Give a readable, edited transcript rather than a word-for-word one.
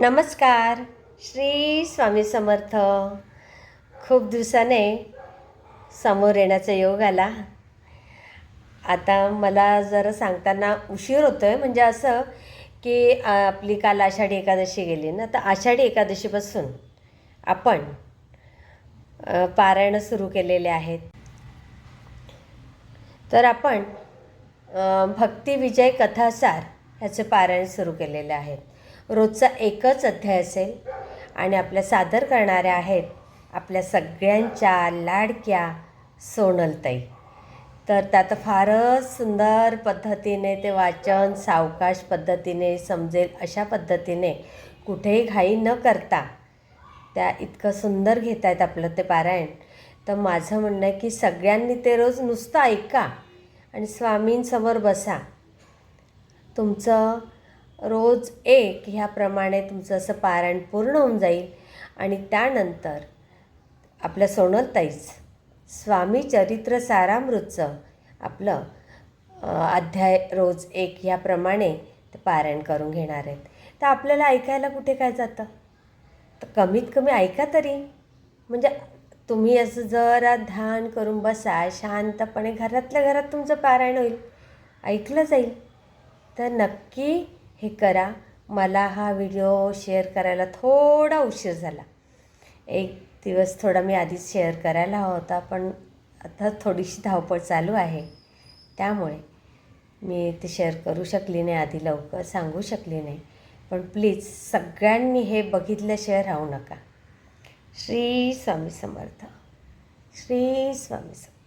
नमस्कार. श्री स्वामी समर्थ. खूप दिवसाने समोर येण्याचा योग आला. आता मला जरा सांगताना उशीर होतो आहे, म्हणजे असं की आपली काल आषाढी एकादशी गेली ना, तर आषाढी एकादशीपासून आपण पारायणं सुरू केलेले आहेत. तर आपण भक्ती विजय कथासार ह्याचे पारायण सुरू केलेले आहेत. रोजचा एकच अध्याय असेल आणि आपल्या सादर करणाऱ्या आहेत आपल्या सगळ्यांच्या लाडक्या सोनलताई. तर त्यात फारच सुंदर पद्धतीने ते वाचन सावकाश पद्धतीने समजेल अशा पद्धतीने कुठेही घाई न करता त्या इतकं सुंदर घेत आहेत आपलं ते पारायण. तर माझं म्हणणं आहे की सगळ्यांनी ते रोज नुसतं ऐका आणि स्वामींसमोर बसा. तुमचं रोज एक ह्याप्रमाणे तुमचं असं पारायण पूर्ण होऊन जाईल. आणि त्यानंतर आपल्या सोनलताईच स्वामी चरित्र सारामृतचं आपलं अध्याय रोज एक ह्याप्रमाणे ते पारायण करून घेणार आहेत. तर आपल्याला ऐकायला कुठे काय जातं, तर कमीत कमी ऐका तरी. म्हणजे तुम्ही असं जरा ध्यान करून बसा, शांतपणे घरातल्या घरात तुमचं पारायण होईल, ऐकलं जाईल. तर नक्की हे करा. मला हा व्हिडिओ शेअर करायला थोडा उशीर झाला. एक दिवस थोडा मी आधीच शेअर करायला हवा होता, पण आता थोडीशी धावपळ चालू आहे, त्यामुळे मी ते शेअर करू शकली नाही, आधी लवकर सांगू शकली नाही. पण प्लीज सगळ्यांनी हे बघितल्याशिवाय राहू नका. श्री स्वामी समर्थ. श्री स्वामी समर्थ.